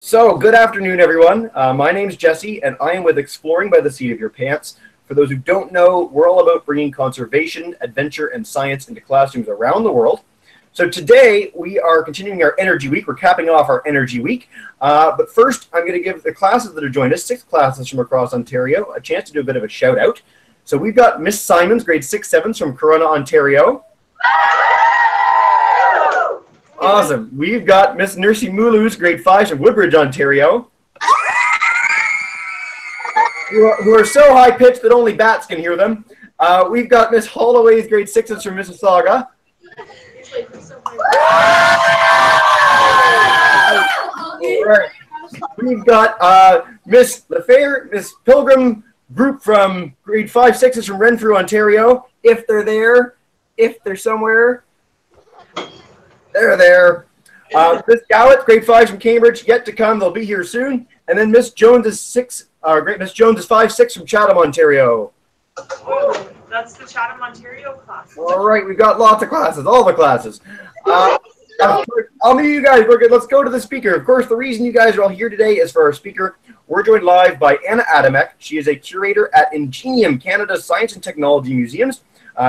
So, good afternoon, everyone. My name's Jesse, and I am with Exploring by the Seat of Your Pants. For those who don't know, we're all about bringing conservation, adventure, and science into classrooms around the world. So today, we are continuing our Energy Week. We're capping off our Energy Week. But first, I'm going to give the classes that have joined us, 6 classes from across Ontario, a chance to do a bit of a shout-out. So we've got Miss Simons, grade 6-7s from Corona, Ontario. Awesome. We've got Miss Nursey Moulous, grade 5s from Woodbridge, Ontario. Who are so high-pitched that only bats can hear them. We've got Miss Holloway's grade 6s from Mississauga. Right. We've got Miss LaFair, Miss Pilgrim group from grade 5-6s from Renfrew, Ontario. If they're there, if they're somewhere. They're there. Miss Gowett, grade 5s from Cambridge, yet to come. They'll be here soon. And then Miss Jones is 5-6 from Chatham, Ontario. Oh, that's the Chatham, Ontario class. All right, we've got lots of classes, all the classes. I'll meet you guys. We're good. Let's go to the speaker. Of course, the reason you guys are all here today is for our speaker. We're joined live by Anna Adamek. She is a curator at Ingenium, Canada's Science and Technology Museums.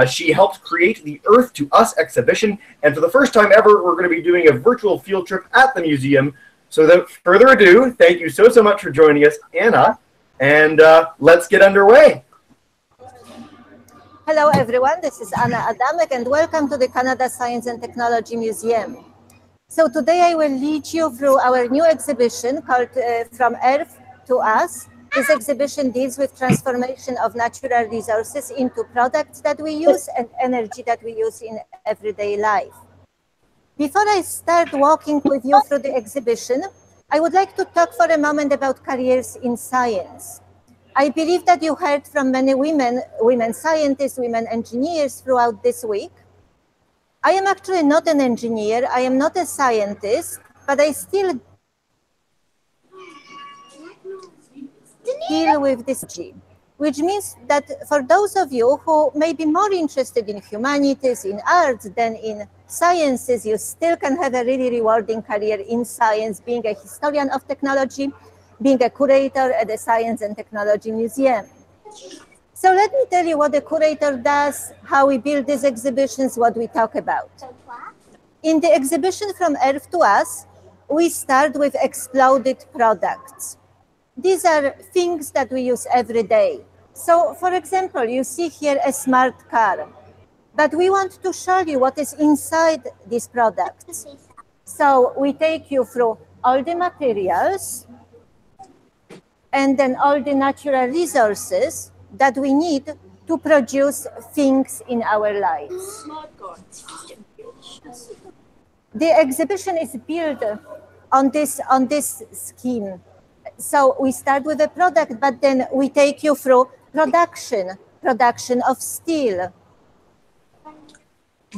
She helped create the Earth to Us exhibition, and for the first time ever, we're going to be doing a virtual field trip at the museum. So without further ado, thank you so much for joining us, Anna, and let's get underway. Hello everyone, this is Anna Adamek, and welcome to the Canada Science and Technology Museum. So today I will lead you through our new exhibition called From Earth to Us. This exhibition deals with transformation of natural resources into products that we use and energy that we use in everyday life. Before I start walking with you through the exhibition, I would like to talk for a moment about careers in science. I believe that you heard from many women scientists, women engineers throughout this week. I am actually not an engineer, I am not a scientist, but I still deal with this, which means that for those of you who may be more interested in humanities, in arts than in sciences, you still can have a really rewarding career in science, being a historian of technology, being a curator at the Science and Technology Museum. So let me tell you what the curator does, how we build these exhibitions, what we talk about. In the exhibition From Earth to Us, we start with exploded products. These are things that we use every day. So, for example, you see here a smart car, but we want to show you what is inside these products. So we take you through all the materials and then all the natural resources that we need to produce things in our lives. The exhibition is built on this scheme. So we start with a product, but then we take you through production of steel.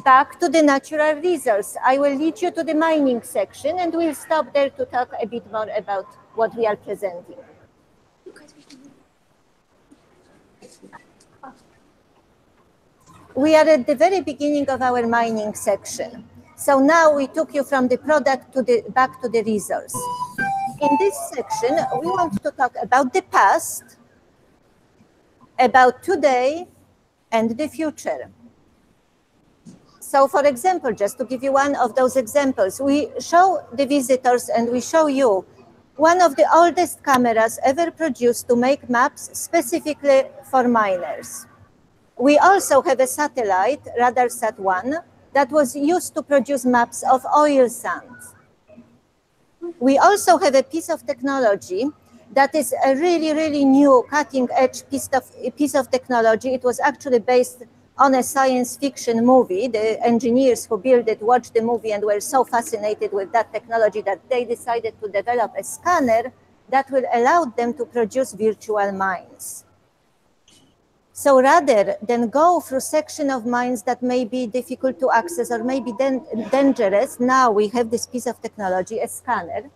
Back to the natural resource. I will lead you to the mining section, and we'll stop there to talk a bit more about what we are presenting. We are at the very beginning of our mining section. So now we took you from the product to back to the resource. In this section, we want to talk about the past, about today, and the future. So, for example, just to give you one of those examples, we show the visitors and we show you one of the oldest cameras ever produced to make maps specifically for miners. We also have a satellite, RadarSat-1, that was used to produce maps of oil sands. We also have a piece of technology that is a really, really new cutting-edge piece of technology. It was actually based on a science fiction movie. The engineers who built it watched the movie and were so fascinated with that technology that they decided to develop a scanner that will allow them to produce virtual mines. So rather than go through section of mines that may be difficult to access or may be dangerous, now we have this piece of technology, a scanner,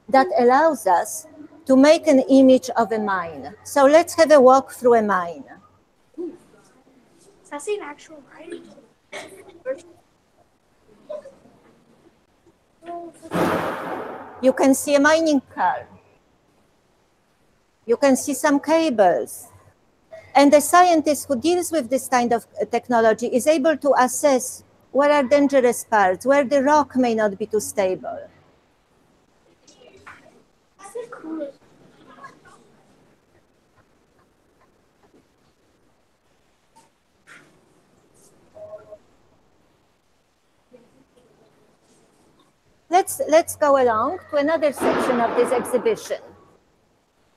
that allows us to make an image of a mine. So let's have a walk through a mine. That's an actual mine. You can see a mining car. You can see some cables. And the scientist who deals with this kind of technology is able to assess where are dangerous parts, where the rock may not be too stable. Let's go along to another section of this exhibition.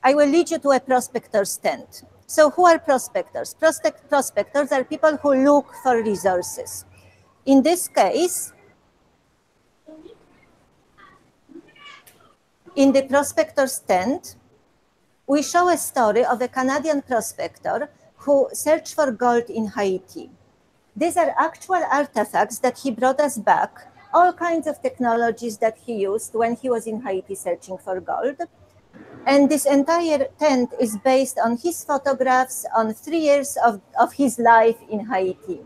I will lead you to a prospector's tent. So who are prospectors? Prospectors are people who look for resources. In this case, in the prospector's tent, we show a story of a Canadian prospector who searched for gold in Haiti. These are actual artifacts that he brought us back, all kinds of technologies that he used when he was in Haiti searching for gold. And this entire tent is based on his photographs on 3 years of his life in Haiti.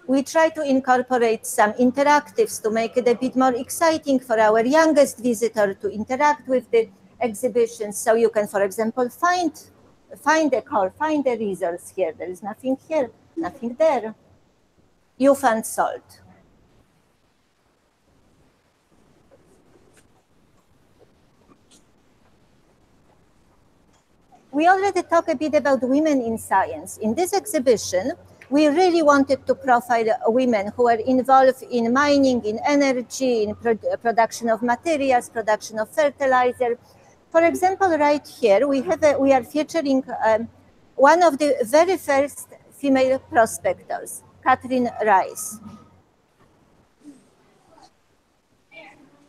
We try to incorporate some interactives to make it a bit more exciting for our youngest visitor to interact with the exhibition. So you can, for example, find a car, find the results here. There is nothing here, nothing there. You found salt. We already talked a bit about women in science. In this exhibition, we really wanted to profile women who are involved in mining, in energy, in production of materials, production of fertilizer. For example, right here, we are featuring one of the very first female prospectors, Catherine Rice.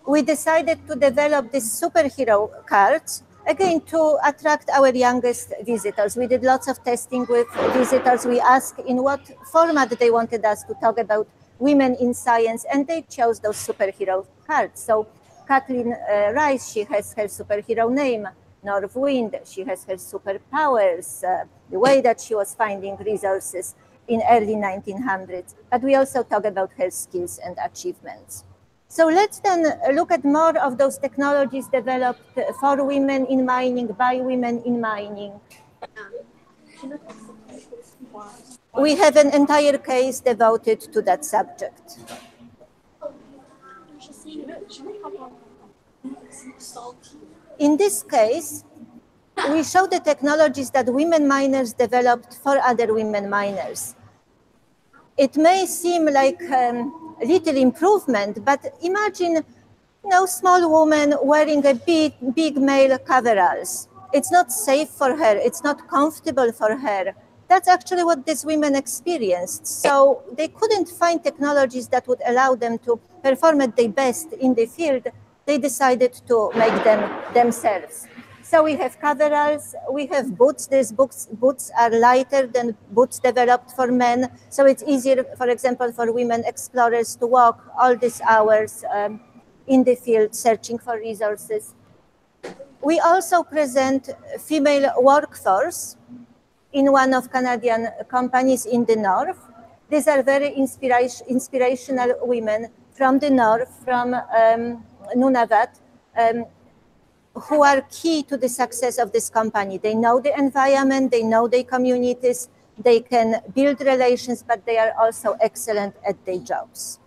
We decided to develop these superhero cards, again, to attract our youngest visitors. We did lots of testing with visitors. We asked in what format they wanted us to talk about women in science, and they chose those superhero cards. So Kathleen Rice, she has her superhero name, North Wind. She has her superpowers, the way that she was finding resources in early 1900s. But we also talk about her skills and achievements. So let's then look at more of those technologies developed for women in mining, by women in mining. We have an entire case devoted to that subject. In this case, we show the technologies that women miners developed for other women miners. It may seem like little improvement, but imagine small woman wearing a big male coveralls. It's not safe for her. It's not comfortable for her. That's actually what these women experienced. So they couldn't find technologies that would allow them to perform at their best in the field. They decided to make them themselves. So we have coveralls, we have boots. These boots are lighter than boots developed for men. So it's easier, for example, for women explorers to walk all these hours in the field searching for resources. We also present female workforce in one of Canadian companies in the north. These are very inspirational women from the north, from Nunavut, who are key to the success of this company. They know the environment, they know their communities, they can build relations, but they are also excellent at their jobs.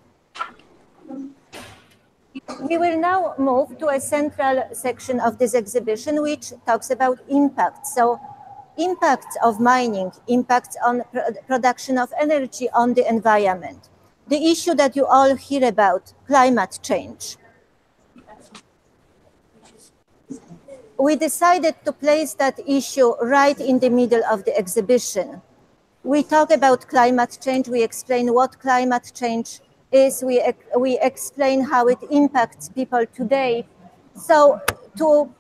We will now move to a central section of this exhibition, which talks about impact. So impacts of mining, impacts on production of energy on the environment. The issue that you all hear about, climate change. We decided to place that issue right in the middle of the exhibition. We talk about climate change, we explain what climate change is, we explain how it impacts people today. So to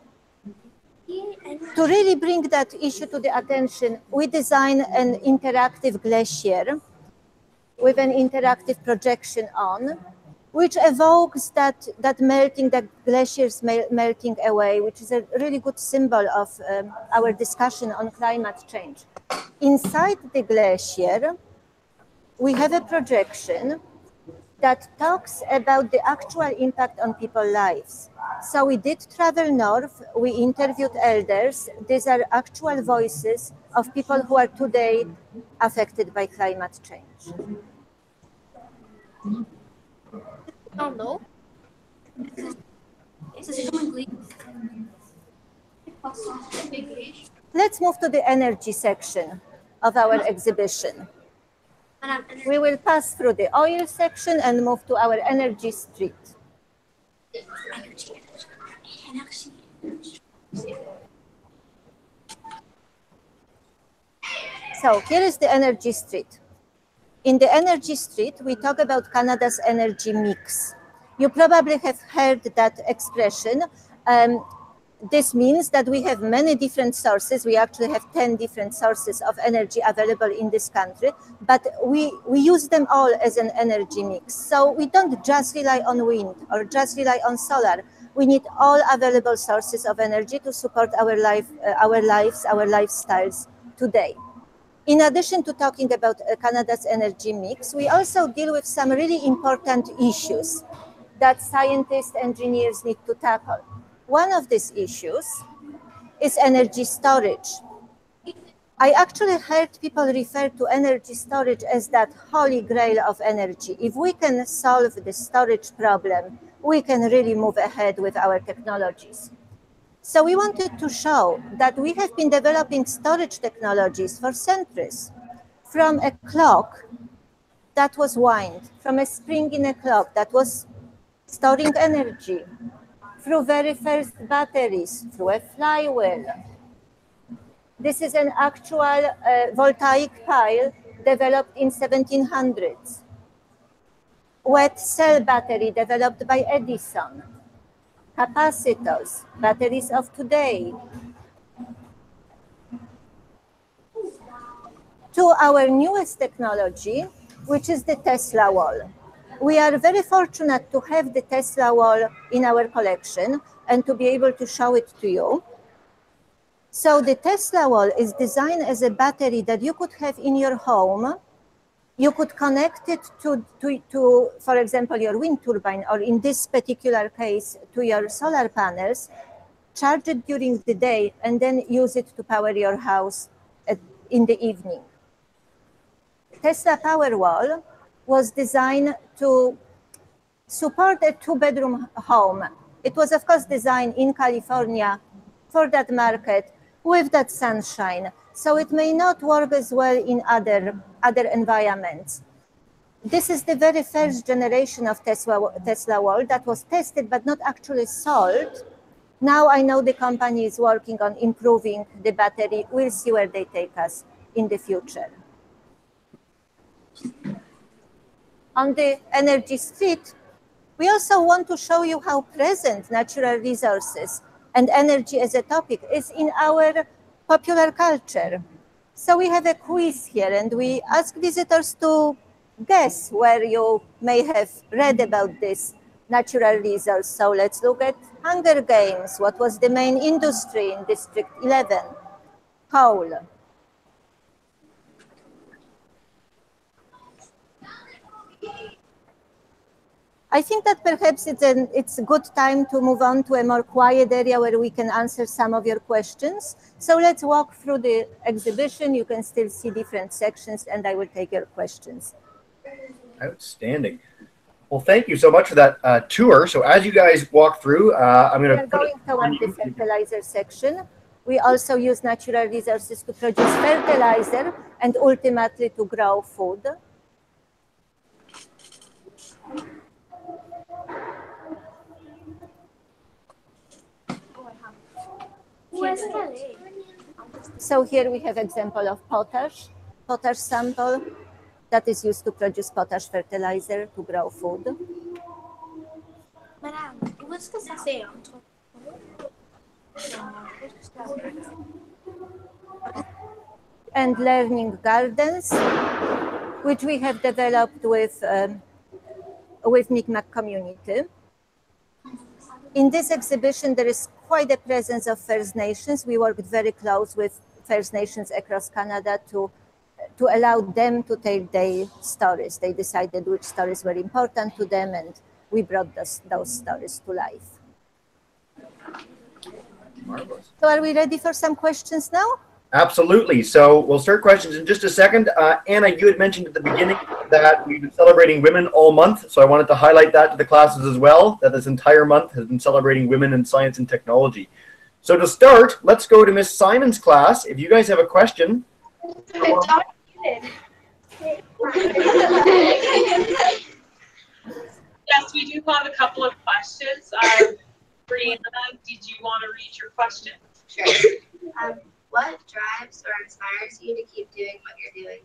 really bring that issue to the attention, we design an interactive glacier with an interactive projection on, which evokes that melting, that glaciers melting away, which is a really good symbol of our discussion on climate change. Inside the glacier, we have a projection that talks about the actual impact on people's lives. So we did travel north, we interviewed elders. These are actual voices of people who are today affected by climate change. Oh no. Let's move to the energy section of our exhibition. We will pass through the oil section and move to our energy street. So here is the energy street. In the energy street, we talk about Canada's energy mix. You probably have heard that expression. This means that we have many different sources. We actually have 10 different sources of energy available in this country, but we use them all as an energy mix. So we don't just rely on wind or just rely on solar. We need all available sources of energy to support our lives, our lifestyles today. In addition to talking about Canada's energy mix, we also deal with some really important issues that scientists, engineers need to tackle. One of these issues is energy storage. I actually heard people refer to energy storage as that holy grail of energy. If we can solve the storage problem, we can really move ahead with our technologies. So we wanted to show that we have been developing storage technologies for centuries, from a clock that was wind, from a spring in a clock that was storing energy, through very first batteries, through a flywheel. This is an actual voltaic pile developed in 1700s. Wet cell battery developed by Edison. Capacitors, batteries of today. To our newest technology, which is the Tesla wall. We are very fortunate to have the Tesla wall in our collection and to be able to show it to you. So the Tesla wall is designed as a battery that you could have in your home. You could connect it to, for example, your wind turbine, or in this particular case, to your solar panels, charge it during the day, and then use it to power your house in the evening. Tesla Powerwall was designed to support a two-bedroom home. It was, of course, designed in California for that market with that sunshine. So it may not work as well in other environments. This is the very first generation of Tesla wall that was tested but not actually sold. Now I know the company is working on improving the battery. We'll see where they take us in the future. On the energy street, we also want to show you how present natural resources and energy as a topic is in our popular culture. So we have a quiz here, and we ask visitors to guess where you may have read about this natural resource. So let's look at Hunger Games. What was the main industry in District 11? Coal. I think that perhaps it's a good time to move on to a more quiet area where we can answer some of your questions. So let's walk through the exhibition. You can still see different sections, and I will take your questions. Outstanding. Well, thank you so much for that tour. So as you guys walk through, I'm going to going toward the fertilizer section. We also use natural resources to produce fertilizer and ultimately to grow food. So here we have example of potash sample that is used to produce potash fertilizer to grow food. And learning gardens, which we have developed with Mi'kmaq community. In this exhibition, there is quite a presence of First Nations. We worked very close with First Nations across Canada to to allow them to tell their stories. They decided which stories were important to them, and we brought those stories to life. Marvelous. So are we ready for some questions now? Absolutely. So we'll start questions in just a second. Anna, you had mentioned at the beginning that we've been celebrating women all month. So I wanted to highlight that to the classes as well, that this entire month has been celebrating women in science and technology. So to start, let's go to Miss Simon's class. If you guys have a question. Yes, we do have a couple of questions. Brianna, did you want to read your question? Sure. What drives or inspires you to keep doing what you're doing?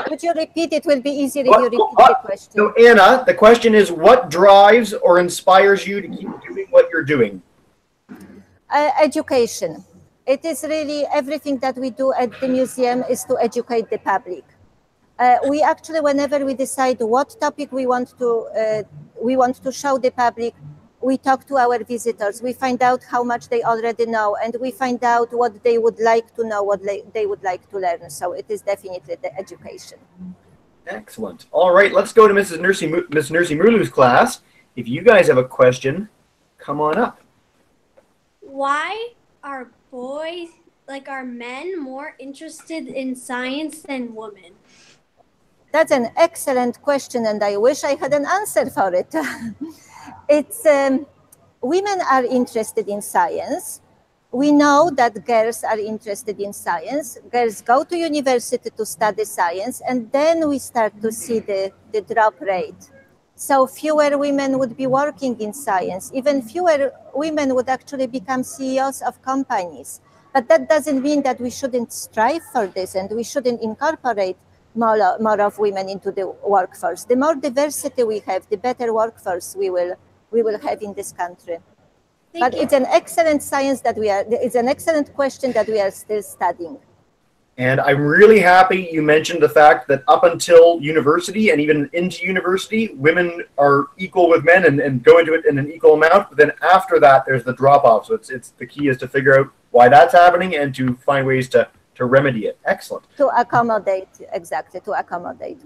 Could you repeat? It will be easier if you repeat the question. So Anna, the question is, what drives or inspires you to keep doing what you're doing? Education. It is really everything that we do at the museum is to educate the public. We actually, whenever we decide what topic we want to show the public, we talk to our visitors. We find out how much they already know, and we find out what they would like to know, what they would like to learn. So it is definitely the education. Excellent. All right, let's go to Miss Nursey Mulu's class. If you guys have a question, come on up. Why are boys, are men, more interested in science than women? That's an excellent question, and I wish I had an answer for it. It's women are interested in science. We know that girls are interested in science. Girls go to university to study science, and then we start to see the drop rate. So fewer women would be working in science. Even fewer women would actually become CEOs of companies. But that doesn't mean that we shouldn't strive for this, and we shouldn't incorporate more of women into the workforce. The more diversity we have, the better workforce we will have in this country. But it's an excellent it's an excellent question that we are still studying. And I'm really happy you mentioned the fact that up until university and even into university, women are equal with men and go into it in an equal amount. But then after that, there's the drop off. So it's the key is to figure out why that's happening and to find ways to remedy it. Excellent. To accommodate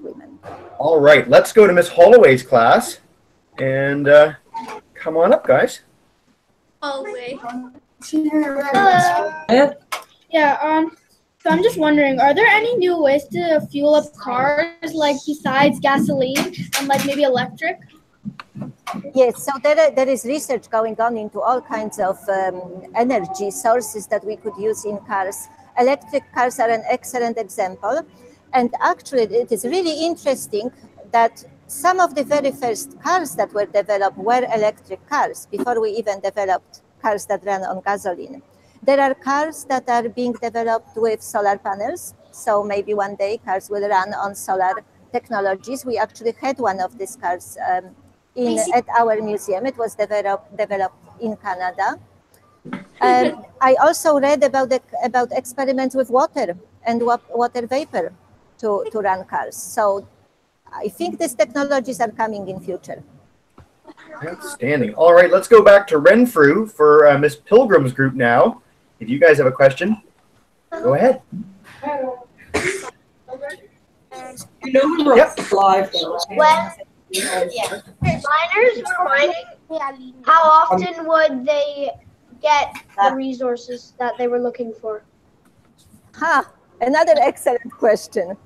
women. All right, let's go to Miss Holloway's class. And come on up, guys. Holloway. Hello. Yeah, so I'm just wondering, are there any new ways to fuel up cars, besides gasoline and maybe electric? Yes, so there is research going on into all kinds of energy sources that we could use in cars. Electric cars are an excellent example. And actually, it is really interesting that some of the very first cars that were developed were electric cars before we even developed cars that run on gasoline. There are cars that are being developed with solar panels. So maybe one day cars will run on solar technologies. We actually had one of these cars at our museum. It was developed in Canada. I also read about experiments with water and water vapor to run cars. So I think these technologies are coming in future. Outstanding. All right, let's go back to Renfrew for Miss Pilgrim's group now. If you guys have a question, go ahead. You know who wrote live? Miners were mining, how often would they get the resources that they were looking for? Another excellent question.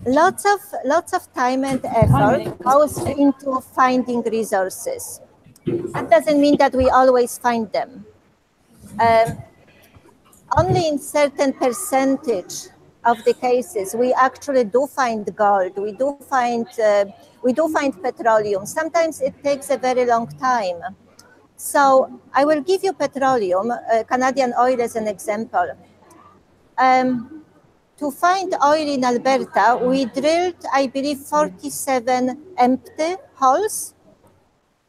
Lots of time and effort goes into finding resources. That doesn't mean that we always find them. Only in certain percentage of the cases we actually do find gold. We do find petroleum. Sometimes it takes a very long time. So I will give you petroleum, Canadian oil as an example. To find oil in Alberta, we drilled, I believe, 47 empty holes,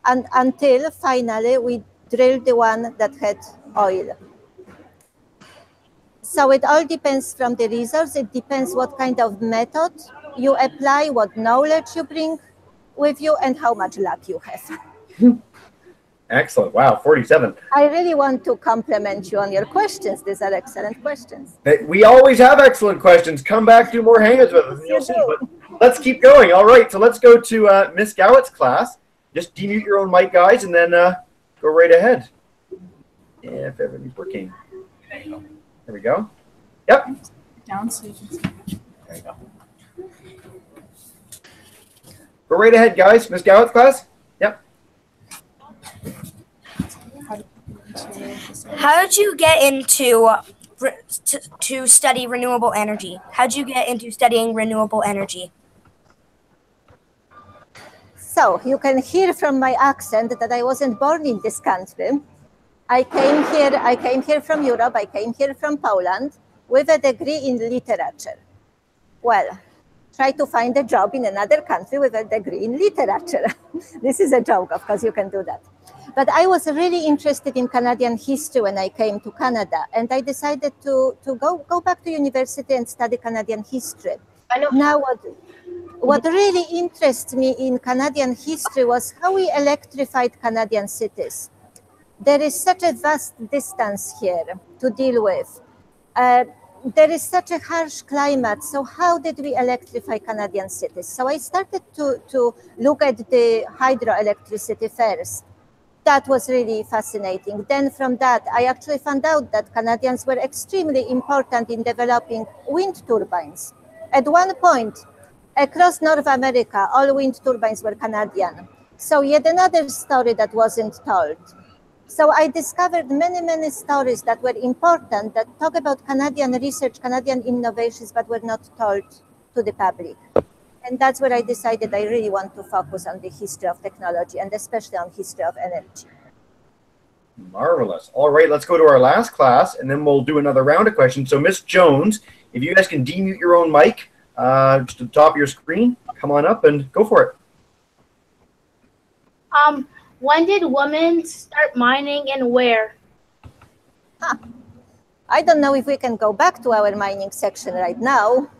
and until finally we drilled the one that had oil. So it all depends from the resource. It depends what kind of method you apply, what knowledge you bring with you, and how much luck you have. Excellent. Wow, 47. I really want to compliment you on your questions. These are excellent questions. We always have excellent questions. Come back, do more hangouts with us, and you'll see. But let's keep going. All right, so let's go to Miss Gowett's class. Just demute your own mic, guys, and then go right ahead. If everything's working. There we go. Yep. Down so you can see. There you go. Go right ahead, guys. Miss Gowett's class. Yep. How did you get into to study renewable energy? How did you get into studying renewable energy? So you can hear from my accent that I wasn't born in this country. I came here from Europe. I came here from Poland with a degree in literature. Well, try to find a job in another country with a degree in literature. This is a joke, of course, you can do that. But I was really interested in Canadian history when I came to Canada, and I decided to go back to university and study Canadian history. Now, what really interests me in Canadian history was how we electrified Canadian cities. There is such a vast distance here to deal with. There is such a harsh climate. So how did we electrify Canadian cities? So I started to look at the hydroelectricity first. That was really fascinating. Then from that, I actually found out that Canadians were extremely important in developing wind turbines. At one point, across North America, all wind turbines were Canadian. So yet another story that wasn't told. So I discovered many, many stories that were important that talk about Canadian research, Canadian innovations, but were not told to the public. And that's where I decided I really want to focus on the history of technology and especially on history of energy. Marvelous. All right, let's go to our last class, and then we'll do another round of questions. So Miss Jones, if you guys can demute your own mic, just at the top of your screen, come on up and go for it. When did women start mining and where? I don't know if we can go back to our mining section right now,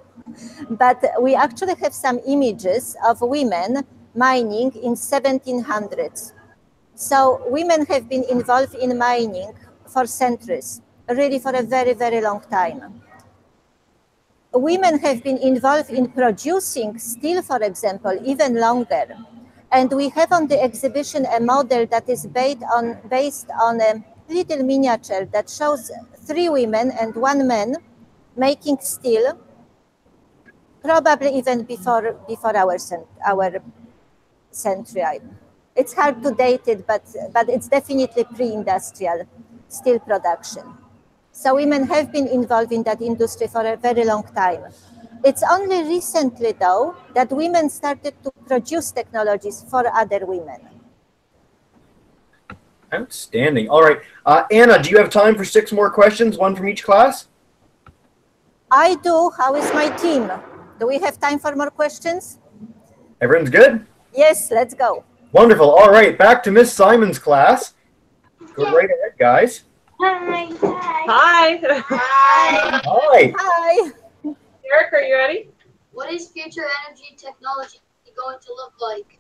but we actually have some images of women mining in 1700s. So women have been involved in mining for centuries, really for a very, very long time. Women have been involved in producing steel, for example, even longer. And we have on the exhibition a model that is based on a little miniature that shows 3 women and 1 man making steel, probably even before our century. It's hard to date it, but it's definitely pre-industrial steel production. So women have been involved in that industry for a very long time. It's only recently, though, that women started to produce technologies for other women. Outstanding. All right. Anna, do you have time for 6 more questions, 1 from each class? I do. How is my team? Do we have time for more questions? Everyone's good? Yes, let's go. Wonderful. All right, back to Miss Simon's class. Go right ahead, guys. Hi. Hi. Hi. Hi. Hi. Eric, are you ready? What is future energy technology going to look like?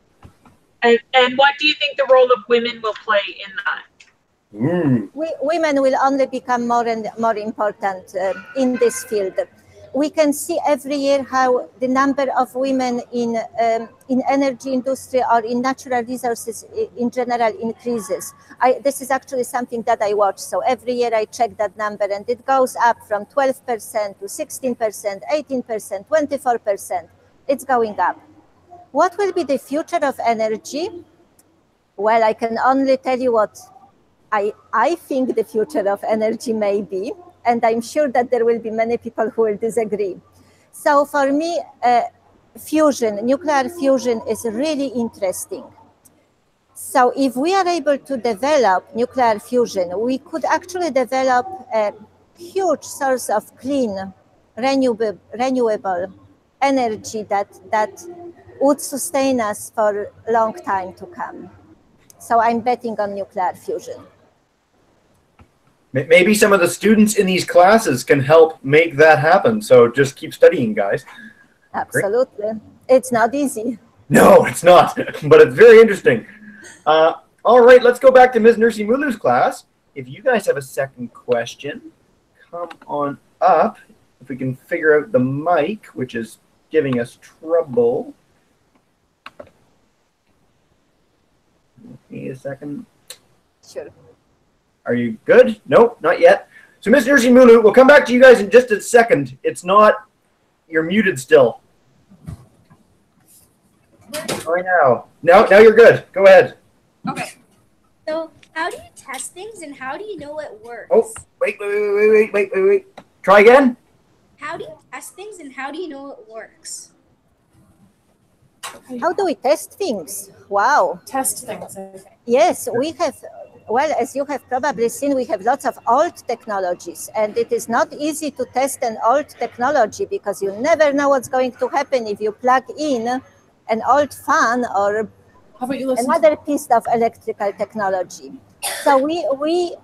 And what do you think the role of women will play in that? Women will only become more and more important in this field. We can see every year how the number of women in energy industry or in natural resources in general increases. This is actually something that I watch. So every year I check that number and it goes up from 12% to 16%, 18%, 24%. It's going up. What will be the future of energy? Well, I can only tell you what I think the future of energy may be. And I'm sure that there will be many people who will disagree. So for me, nuclear fusion is really interesting. So if we are able to develop nuclear fusion, we could actually develop a huge source of clean, renewable energy that would sustain us for a long time to come. So I'm betting on nuclear fusion. Maybe some of the students in these classes can help make that happen. So just keep studying, guys. Absolutely. Great. It's not easy. No, it's not, but it's very interesting. All right, let's go back to Ms. Nursey Mulu's class. If you guys have a second question, come on up. If we can figure out the mic, which is giving us trouble. Give me a second. Sure. Are you good? Nope, not yet. So, Ms. Nursey Mulu, we'll come back to you guys in just a second. It's not, you're muted still. Right now. Now you're good. Go ahead. Okay. So, how do you test things and how do you know it works? Oh, wait. Try again. How do you test things and how do you know it works? How do we test things? Wow. Test things. Okay. Yes, we have, well, as you have probably seen, we have lots of old technologies, and it is not easy to test an old technology because you never know what's going to happen if you plug in an old fan or another piece of electrical technology. So we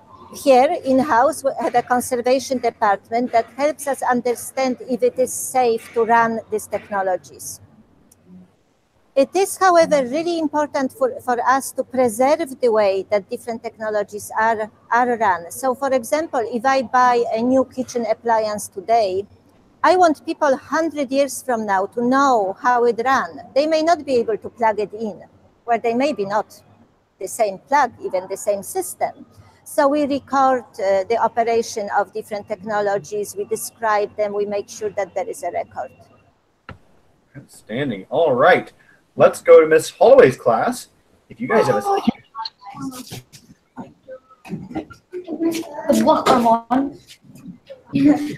here in-house have a conservation department that helps us understand if it is safe to run these technologies. It is, however, really important for us to preserve the way that different technologies are run. So, for example, if I buy a new kitchen appliance today, I want people 100 years from now to know how it ran. They may not be able to plug it in, or they may be not the same plug, even the same system. So we record the operation of different technologies, we describe them, we make sure that there is a record. Outstanding. All right. Let's go to Miss Holloway's class. If you guys have a the book I'm on. If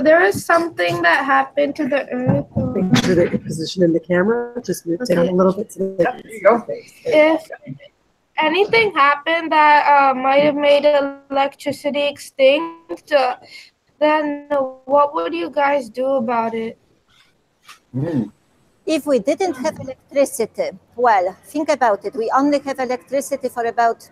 there is something that happened to the earth, make sure that your position in the camera just move down a little bit. There you go. If anything happened that might have made electricity extinct, then what would you guys do about it? If we didn't have electricity, well, think about it. We only have electricity for about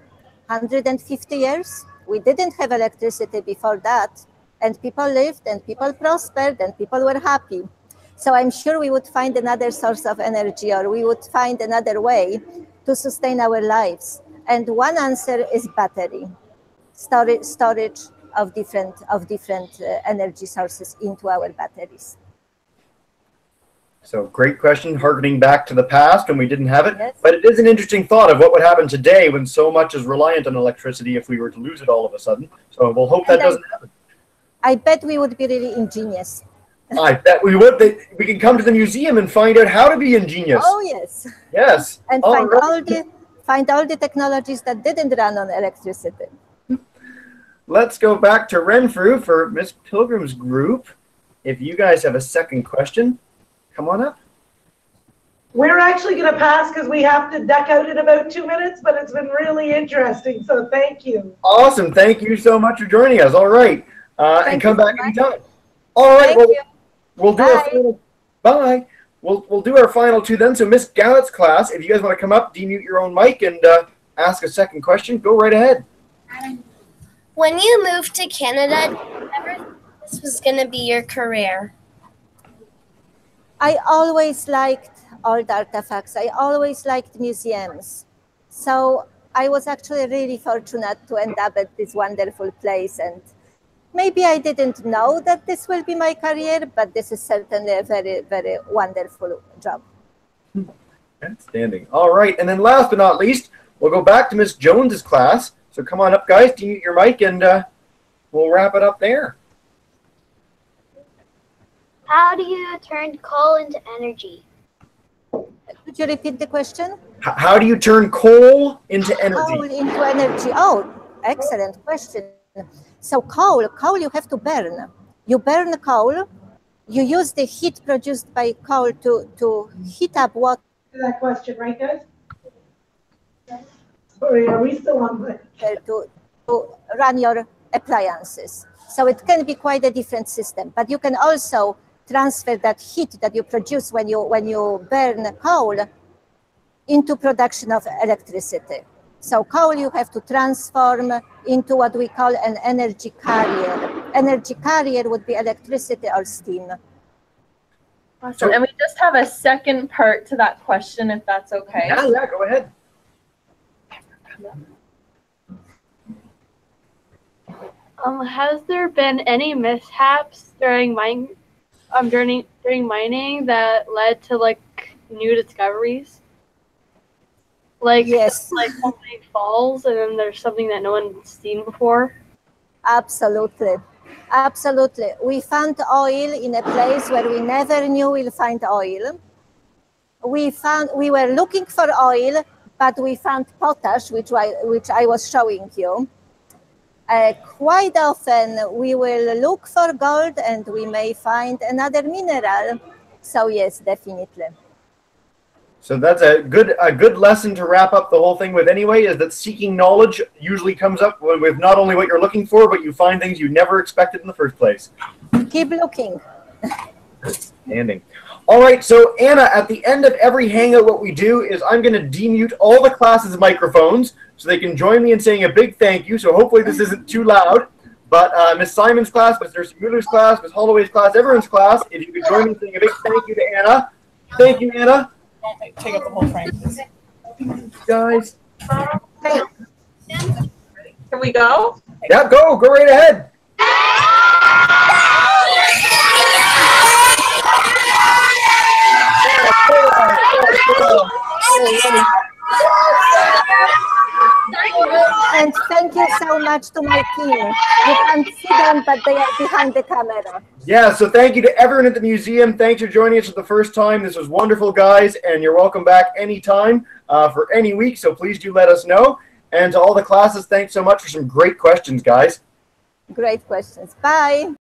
150 years. We didn't have electricity before that, and people lived, and people prospered, and people were happy. So I'm sure we would find another source of energy, or we would find another way to sustain our lives. And one answer is battery, storage of different energy sources into our batteries. So great question, harkening back to the past when we didn't have it. Yes. But it is an interesting thought of what would happen today when so much is reliant on electricity if we were to lose it all of a sudden. So we'll hope that doesn't happen. I bet we would be really ingenious. I bet we would. We can come to the museum and find out how to be ingenious. Oh, yes. Yes. And find all the technologies that didn't run on electricity. Let's go back to Renfrew for Miss Pilgrim's group. If you guys have a second question, come on up. We're actually going to pass because we have to duck out in about 2 minutes, but it's been really interesting, so thank you. Awesome. Thank you so much for joining us. All right. And come back anytime. All right. We'll do our final. Bye. We'll do our final two then. So Miss Gallett's class, if you guys want to come up, demute your own mic and ask a second question, go right ahead. When you moved to Canada, did you ever think this was going to be your career? I always liked old artifacts. I always liked museums. So I was actually really fortunate to end up at this wonderful place. And maybe I didn't know that this will be my career, but this is certainly a very, very wonderful job. Outstanding. All right. And then last but not least, we'll go back to Miss Jones's class. So come on up, guys, demute your mic, and we'll wrap it up there. How do you turn coal into energy? Could you repeat the question? How do you turn coal into energy? Coal into energy. Oh, excellent question. So coal you have to burn. You burn coal. You use the heat produced by coal to heat up water. That question, right, guys? Sorry, are we still on? To run your appliances. So it can be quite a different system, but you can also transfer that heat that you produce when you burn coal into production of electricity. So coal you have to transform into what we call an energy carrier. Energy carrier would be electricity or steam. Awesome. And we just have a second part to that question, if that's okay. Yeah, go ahead. Has there been any mishaps during mining that led to like new discoveries? Like Yes. like something falls and then there's something that no one's seen before? Absolutely. Absolutely. We found oil in a place where we never knew we'll find oil. We were looking for oil, but we found potash, which I was showing you. Quite often we will look for gold and we may find another mineral. So yes, definitely. So that's a good lesson to wrap up the whole thing with anyway, is that seeking knowledge usually comes up with not only what you're looking for, but you find things you never expected in the first place. Keep looking. Outstanding. All right, so Anna, at the end of every hangout, what we do is I'm going to demute all the classes' microphones so they can join me in saying a big thank you. So hopefully this isn't too loud. But Miss Simon's class, Miss Nurse Mueller's class, Miss Holloway's class, everyone's class, if you could join me in saying a big thank you to Anna. Thank you, Anna. Don't take up the whole frame, please. Guys. Can we go? Yeah, go right ahead. And thank you so much to my team. You can't see them, but they are behind the camera. Yeah, so thank you to everyone at the museum. Thanks for joining us for the first time. This was wonderful, guys, and you're welcome back anytime for any week, so please do let us know. And to all the classes, thanks so much for some great questions, guys. Great questions. Bye.